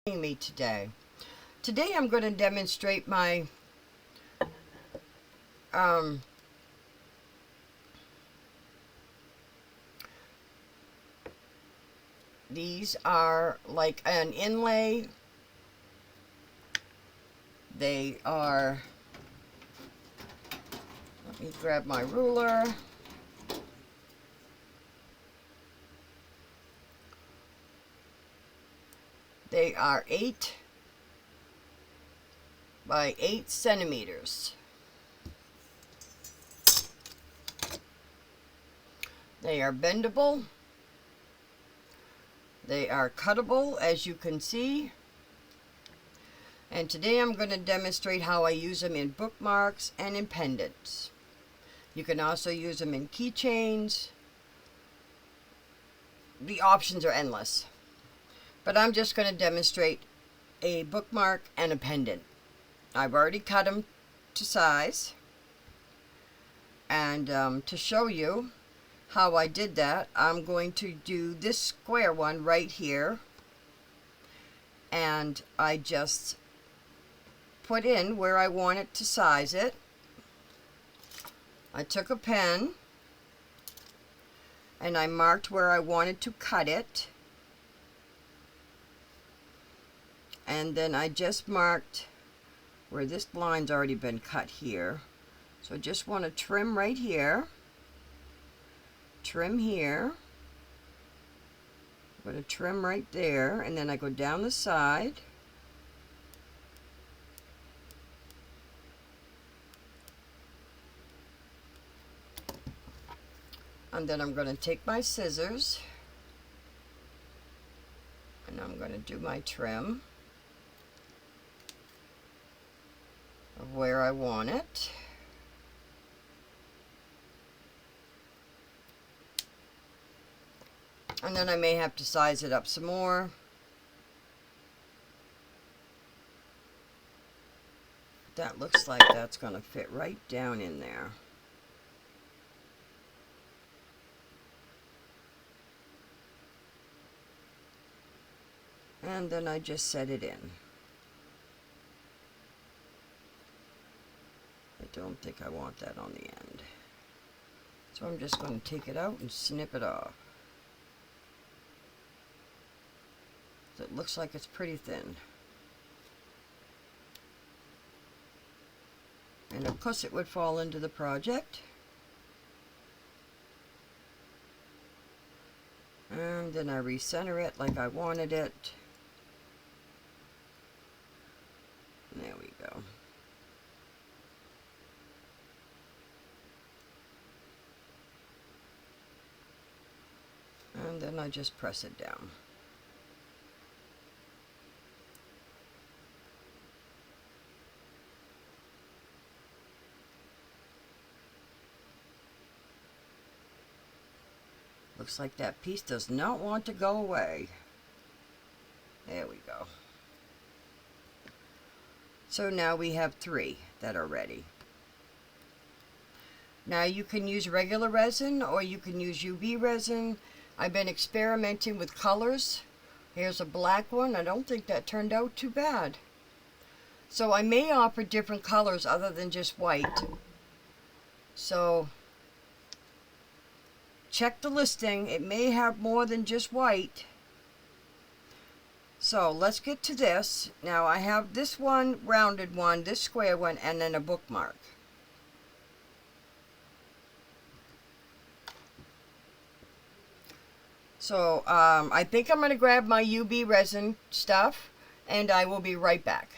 Me today. Today I'm going to demonstrate my these are like an inlay. They are, let me grab my ruler. They are 8 by 8 centimeters. They are bendable. They are cuttable, as you can see. And today I'm going to demonstrate how I use them in bookmarks and in pendants. You can also use them in keychains. The options are endless. But I'm just going to demonstrate a bookmark and a pendant. I've already cut them to size. And to show you how I did that, I'm going to do this square one right here. And I just put in where I want it to size it. I took a pen and I marked where I wanted to cut it. And then I just marked where this line's already been cut here. So I just want to trim right here. Trim here. I'm going to trim right there, and then I go down the side. And then I'm going to take my scissors and I'm going to do my trim of where I want it. And then I may have to size it up some more. That looks like that's going to fit right down in there. And then I just set it in. I don't think I want that on the end. So I'm just going to take it out and snip it off. So it looks like it's pretty thin. And of course it would fall into the project. And then I recenter it like I wanted it. There we go. And then I just press it down. Looks like that piece does not want to go away. There we go. So now we have 3 that are ready. Now you can use regular resin or you can use UV resin. I've been experimenting with colors. Here's a black one. I don't think that turned out too bad. So I may offer different colors other than just white. So check the listing. It may have more than just white. So let's get to this. Now I have this one rounded one, this square one, and then a bookmark. So I think I'm going to grab my UV resin stuff and I will be right back.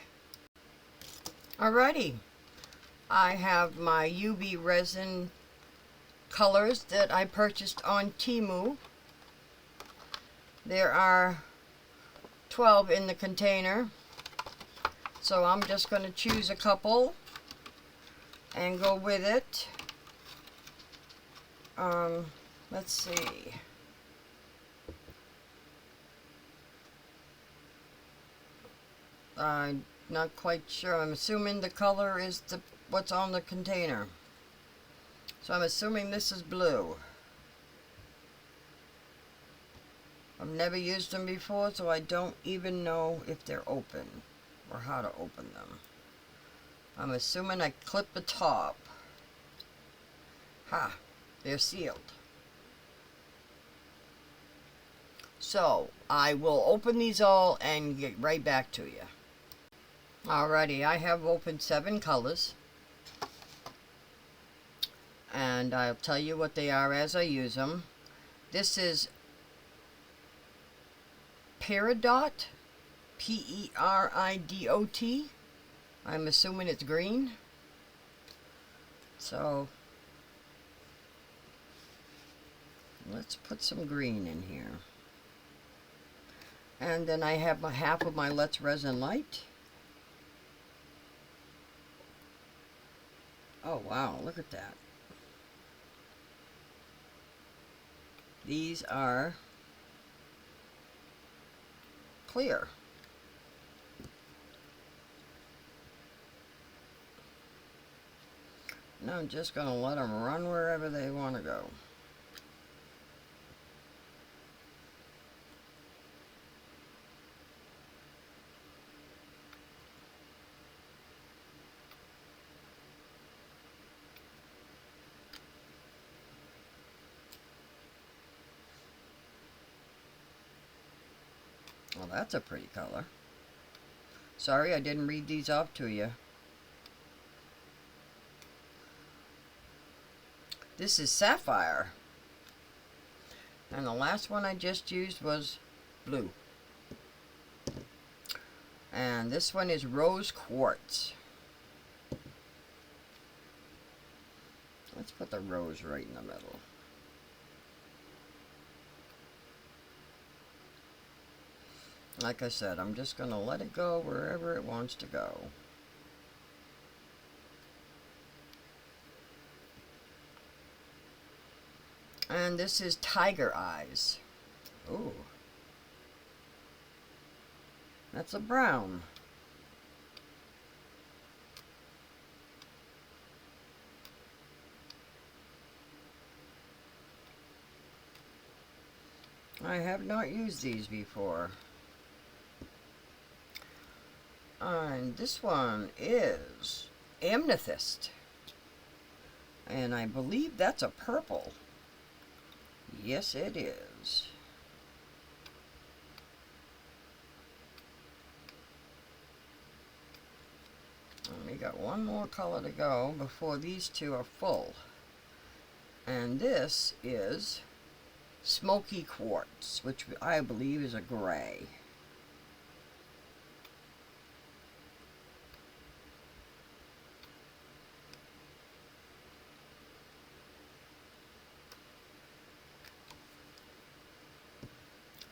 Alrighty. I have my UV resin colors that I purchased on Temu. There are 12 in the container, so I'm just going to choose a couple and go with it. Let's see. I'm not quite sure. I'm assuming the color is what's on the container. So I'm assuming this is blue. I've never used them before, so I don't even know if they're open or how to open them. I'm assuming I clip the top. Ha! They're sealed. So, I will open these all and get right back to you. Alrighty, I have opened 7 colors. And I'll tell you what they are as I use them. This is Peridot, Peridot. I'm assuming it's green. So, let's put some green in here. And then I have half of my Let's Resin Light. Oh wow, look at that. These are clear. Now I'm just going to let them run wherever they want to go. Well, that's a pretty color. Sorry, I didn't read these off to you. This is Sapphire. And the last one I just used was blue. And this one is Rose Quartz. Let's put the rose right in the middle. Like I said, I'm just going to let it go wherever it wants to go. And this is Tiger Eyes. Ooh. That's a brown. I have not used these before. And this one is Amethyst. And I believe that's a purple. Yes, it is. And we got one more color to go before these two are full. And this is Smoky Quartz, which I believe is a gray.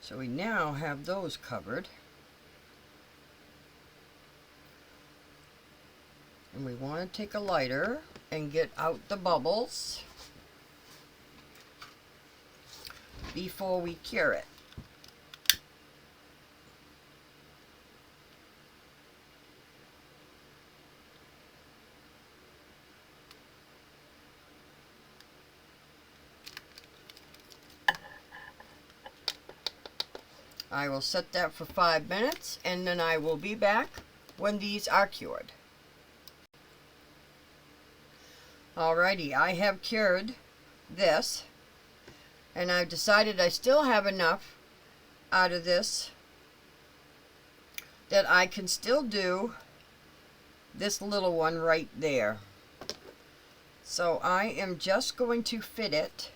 So we now have those covered. And we want to take a lighter and get out the bubbles before we cure it. I will set that for 5 minutes, and then I will be back when these are cured. Alrighty, I have cured this, and I've decided I still have enough out of this that I can still do this little one right there. So I am just going to fit it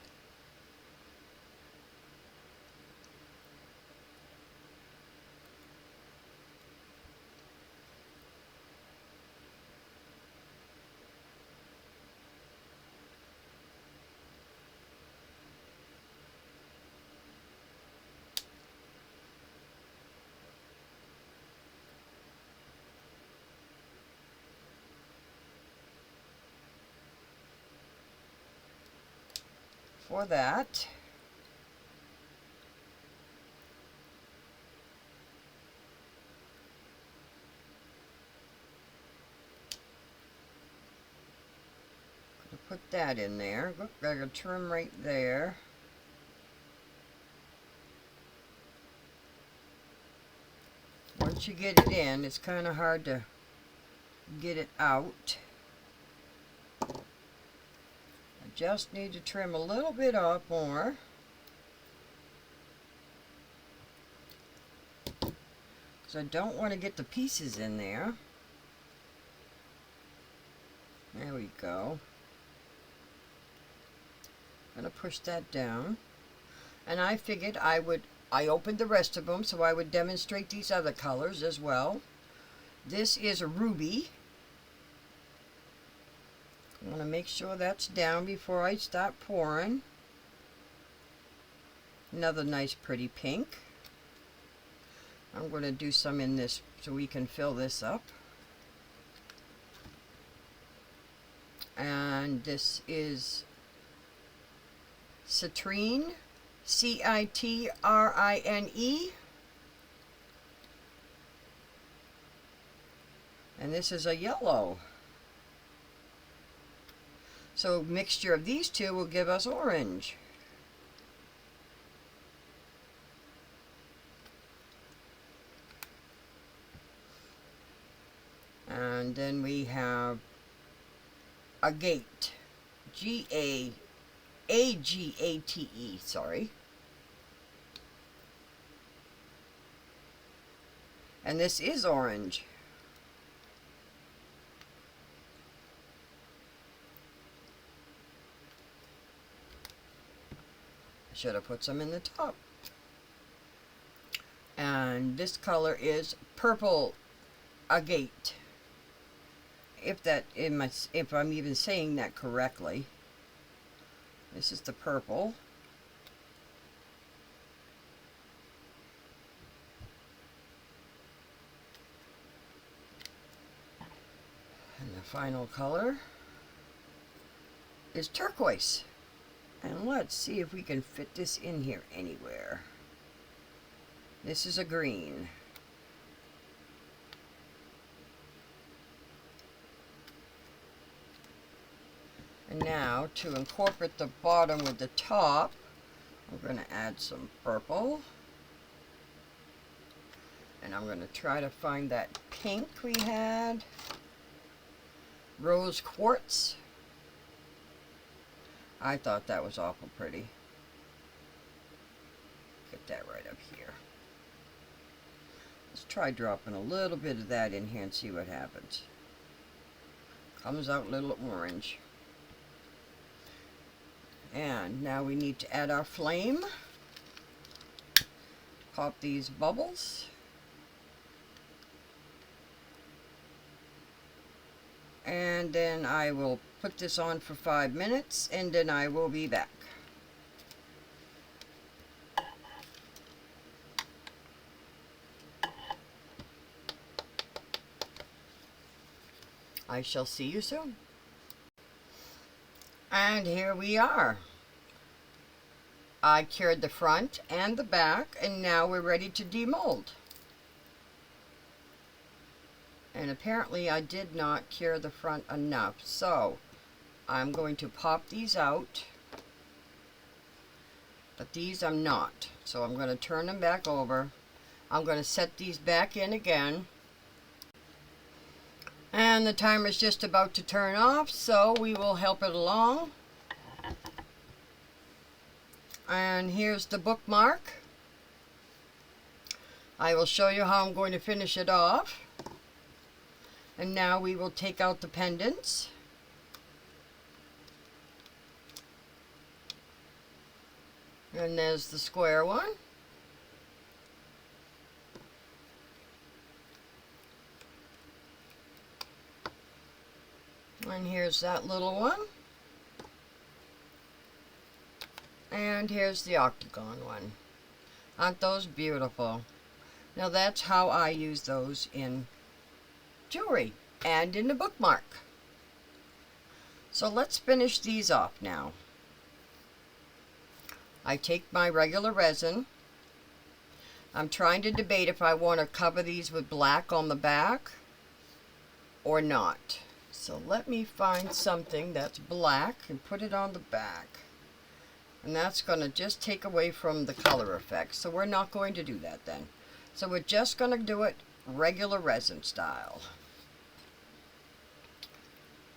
for that. Put that in there. Look, I got a trim right there. once you get it in, it's kind of hard to get it out. I just need to trim a little bit off more. Because I don't want to get the pieces in there. There we go. I'm going to push that down. And I figured I opened the rest of them so I would demonstrate these other colors as well. This is a ruby. I want to make sure that's down before I start pouring. Another nice pretty pink. I'm going to do some in this so we can fill this up. And this is citrine, Citrine. And this is a yellow. So mixture of these two will give us orange. And then we have agate, Agate, sorry. And this is orange. I should have put some in the top. And this color is purple agate. If I'm even saying that correctly. This is the purple. And the final color is turquoise. And let's see if we can fit this in here anywhere. This is a green. And now to incorporate the bottom with the top, I'm going to add some purple. And I'm going to try to find that pink we had. Rose quartz. I thought that was awful pretty. Get that right up here. Let's try dropping a little bit of that in here and see what happens. Comes out a little orange. And now we need to add our flame. Pop these bubbles. And then I will put this on for 5 minutes and then I will be back. I shall see you soon. And here we are. I cured the front and the back, and now we're ready to demold. And apparently I did not cure the front enough, so I'm going to pop these out. But these I'm not, so I'm going to turn them back over. I'm going to set these back in again. And the timer's just about to turn off, so we will help it along. And here's the bookmark. I will show you how I'm going to finish it off. And now we will take out the pendants. And there's the square one. And here's that little one. And here's the octagon one. Aren't those beautiful? Now that's how I use those in jewelry and in the bookmark. So let's finish these off now. I take my regular resin. I'm trying to debate if I want to cover these with black on the back or not. So let me find something that's black and put it on the back. And that's going to just take away from the color effect. So we're not going to do that then. So we're just going to do it regular resin style.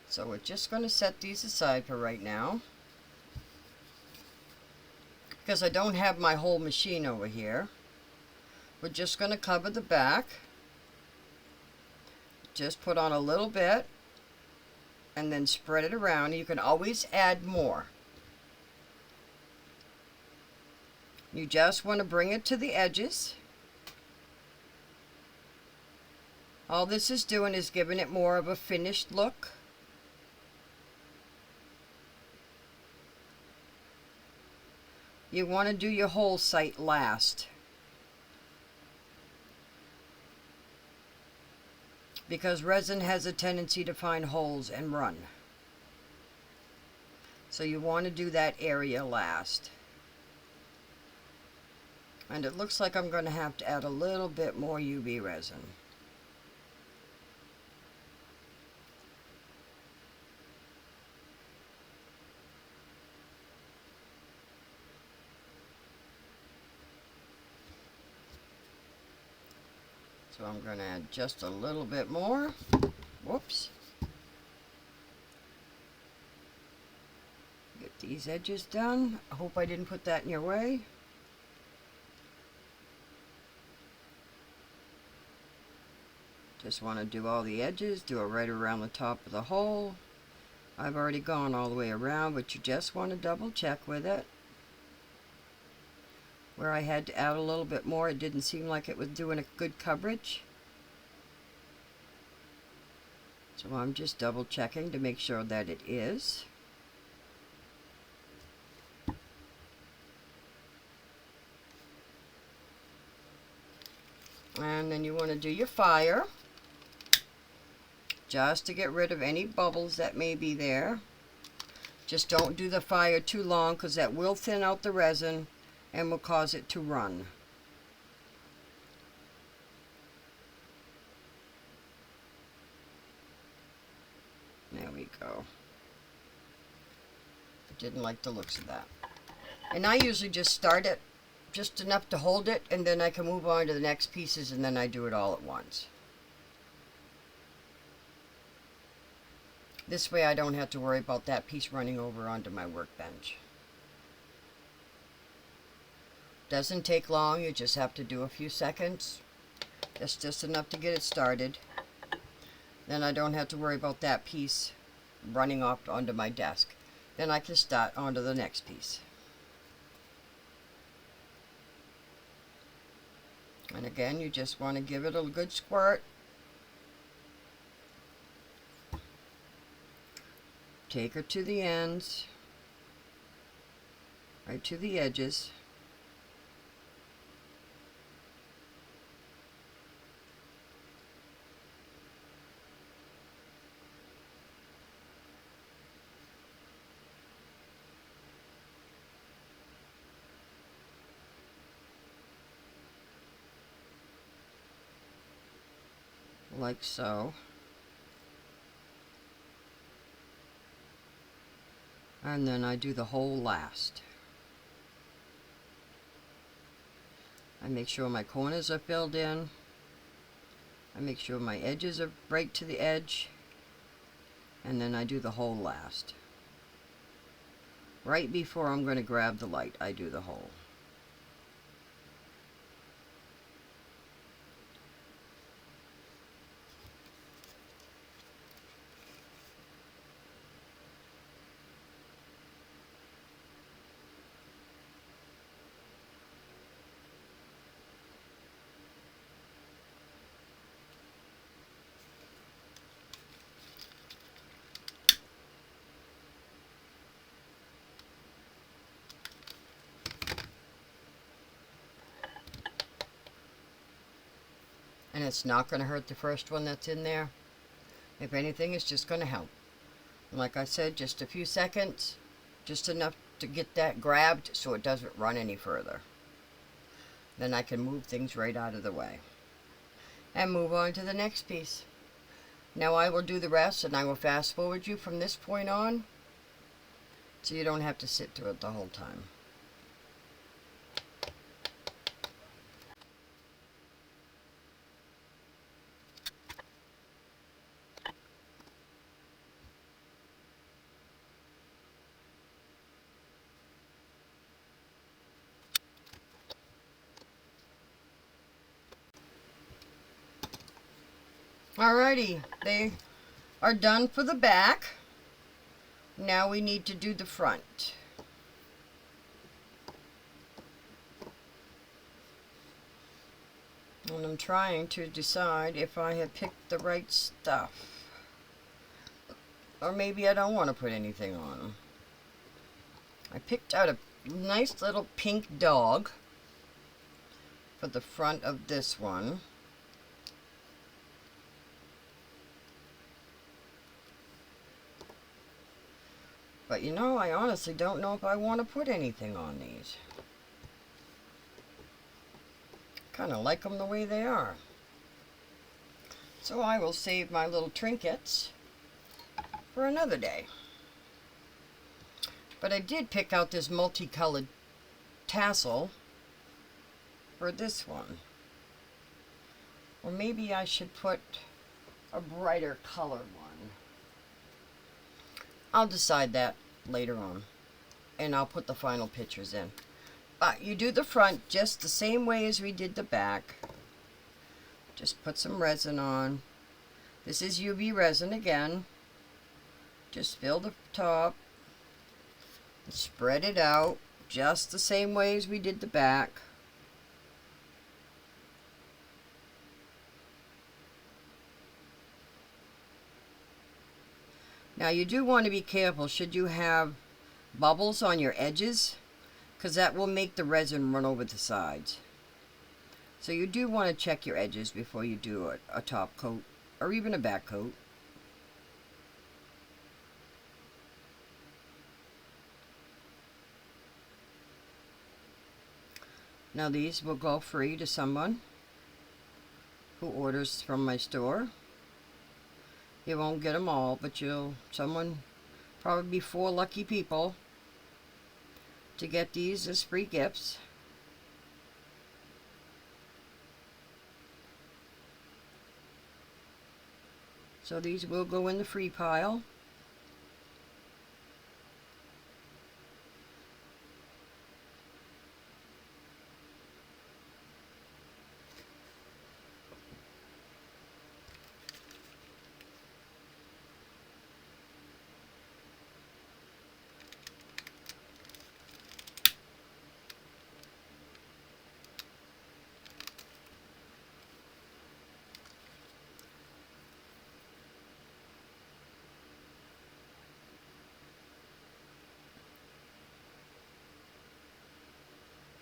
So we're just going to set these aside for right now, because I don't have my whole machine over here. We're just going to cover the back. Just put on a little bit and then spread it around. You can always add more. You just want to bring it to the edges. All this is doing is giving it more of a finished look. You want to do your whole site last, because resin has a tendency to find holes and run. So you want to do that area last. And it looks like I'm going to have to add a little bit more UV resin. So I'm going to add just a little bit more. Whoops. Get these edges done. I hope I didn't put that in your way. Just want to do all the edges, do it right around the top of the hole. I've already gone all the way around, but you just want to double check with it. Where I had to add a little bit more, it didn't seem like it was doing a good coverage. So I'm just double checking to make sure that it is. And then you want to do your fire, just to get rid of any bubbles that may be there. Just don't do the fire too long, because that will thin out the resin and will cause it to run. There we go. Didn't like the looks of that. And I usually just start it just enough to hold it, and then I can move on to the next pieces, and then I do it all at once. This way I don't have to worry about that piece running over onto my workbench. Doesn't take long, you just have to do a few seconds. That's just enough to get it started. Then I don't have to worry about that piece running off onto my desk. Then I can start onto the next piece. And again, you just want to give it a good squirt. Take her to the ends, right to the edges. Like so. And then I do the whole last. I make sure my corners are filled in. I make sure my edges are right to the edge. And then I do the whole last. Right before I'm going to grab the light, I do the whole. And it's not going to hurt the first one that's in there. If anything, it's just going to help. And like I said, just a few seconds, just enough to get that grabbed so it doesn't run any further. Then I can move things right out of the way. And move on to the next piece. Now I will do the rest, and I will fast forward you from this point on, so you don't have to sit through it the whole time. Alrighty, they are done for the back. Now we need to do the front. And I'm trying to decide if I have picked the right stuff. Or maybe I don't want to put anything on them. I picked out a nice little pink dog for the front of this one. But you know, I honestly don't know if I want to put anything on these. Kind of like them the way they are. So I will save my little trinkets for another day. But I did pick out this multicolored tassel for this one. Or maybe I should put a brighter colored one. I'll decide that later on, and I'll put the final pictures in. But you do the front just the same way as we did the back. Just put some resin on. This is UV resin again. Just fill the top and spread it out just the same way as we did the back. Now you do want to be careful should you have bubbles on your edges, because that will make the resin run over the sides. So you do want to check your edges before you do a top coat or even a back coat. Now these will go free to someone who orders from my store. You won't get them all, but someone, probably 4 lucky people, to get these as free gifts. So these will go in the free pile.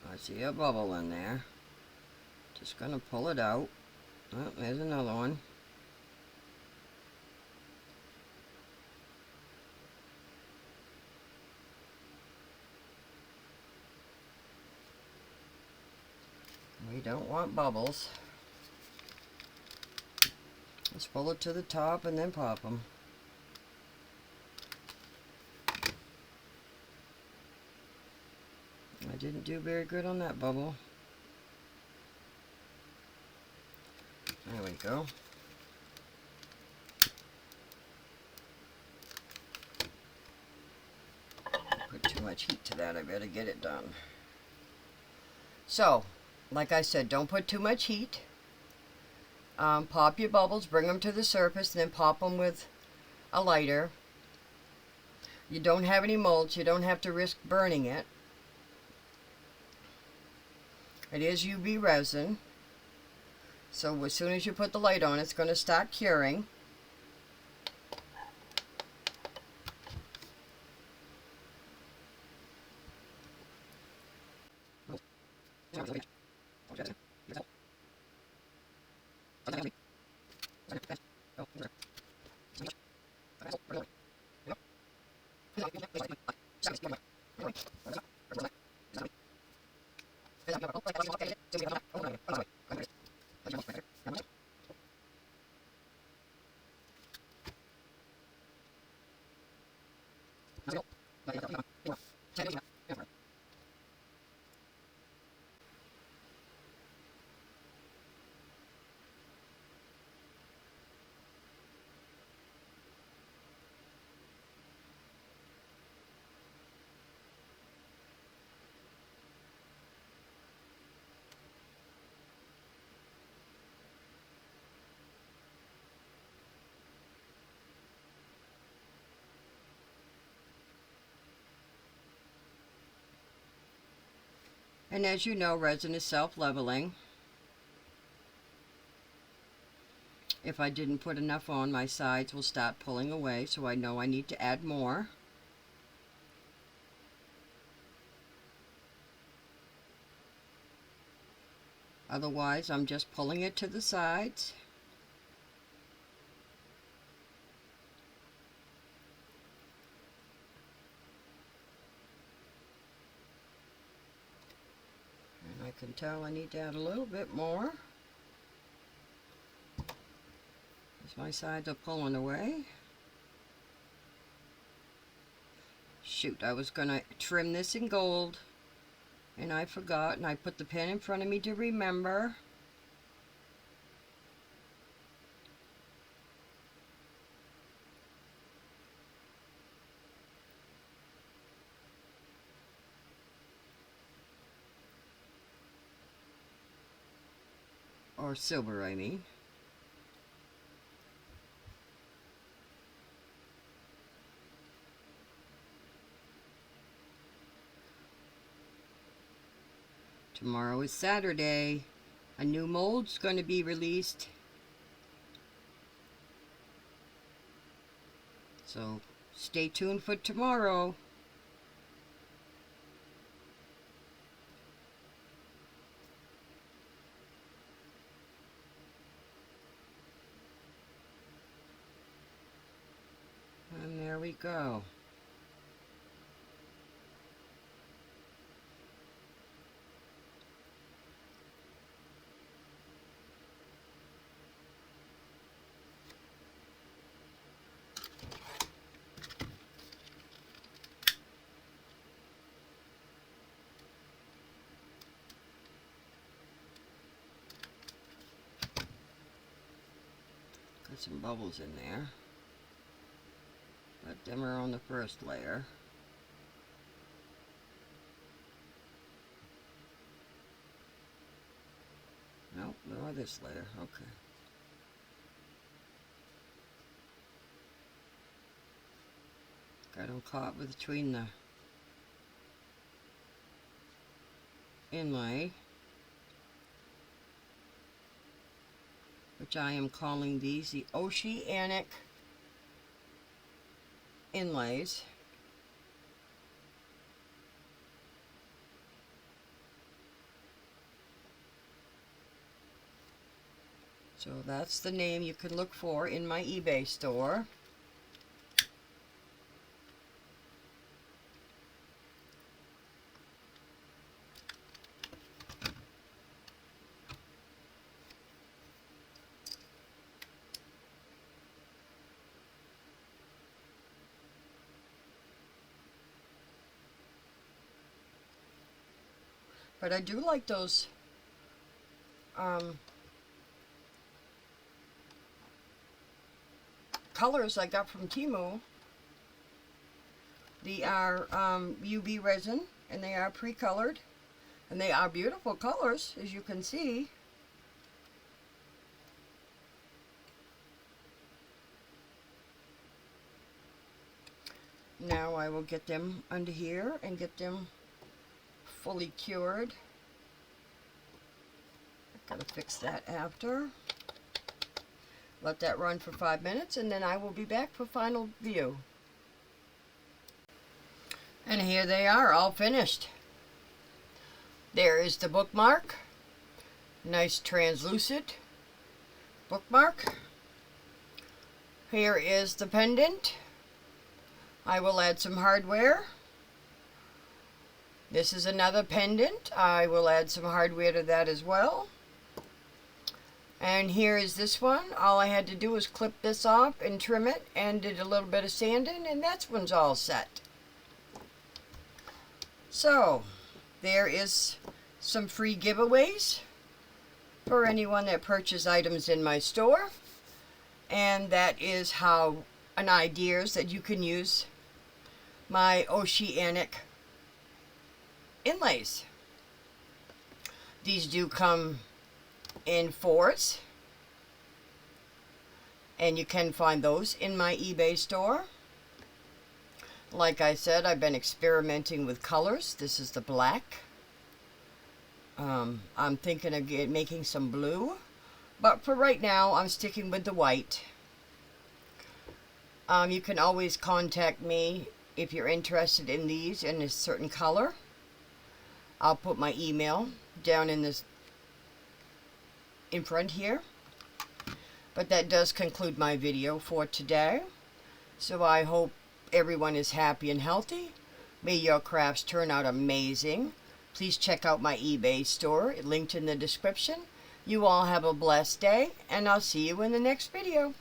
I see a bubble in there. Just gonna pull it out. Oh, there's another one. We don't want bubbles. Let's pull it to the top and then pop them. I didn't do very good on that bubble. There we go. Put too much heat to that, I better get it done. So, like I said, don't put too much heat. Pop your bubbles, bring them to the surface, and then pop them with a lighter. You don't have any molds, you don't have to risk burning it. It is UV resin, so as soon as you put the light on, it's going to start curing. And as you know, resin is self-leveling. If I didn't put enough on, my sides will start pulling away, so I know I need to add more. Otherwise, I'm just pulling it to the sides. And I can tell I need to add a little bit more, as my sides are pulling away. Shoot, I was gonna trim this in gold, and I forgot, and I put the pen in front of me to remember. Or silver, I mean. Tomorrow is Saturday. A new mold's going to be released. So stay tuned for tomorrow. And there we go. Got some bubbles in there, but them are on the first layer. Nope, they're on this layer. Okay. Got them caught between the inlay, which I am calling these the Oceanic Inlays. So that's the name you can look for in my eBay store. But I do like those colors I got from Temu. They are UV resin, and they are pre-colored, and they are beautiful colors, as you can see. Now I will get them under here and get them fully cured. Gotta fix that after. Let that run for 5 minutes, and then I will be back for final view. And here they are, all finished. There is the bookmark. Nice translucent bookmark. Here is the pendant. I will add some hardware. This is another pendant. I will add some hardware to that as well. And here is this one. All I had to do was clip this off and trim it, and did a little bit of sanding, and that one's all set. So there is some free giveaways for anyone that purchases items in my store, and that is how an idea is that you can use my Oceanic Inlays. These do come in 4s, and you can find those in my eBay store. Like I said, I've been experimenting with colors. This is the black, I'm thinking of making some blue, but for right now I'm sticking with the white. You can always contact me if you're interested in these in a certain color. I'll put my email down in front here. But that does conclude my video for today. So I hope everyone is happy and healthy. May your crafts turn out amazing. Please check out my eBay store, linked in the description. You all have a blessed day, and I'll see you in the next video.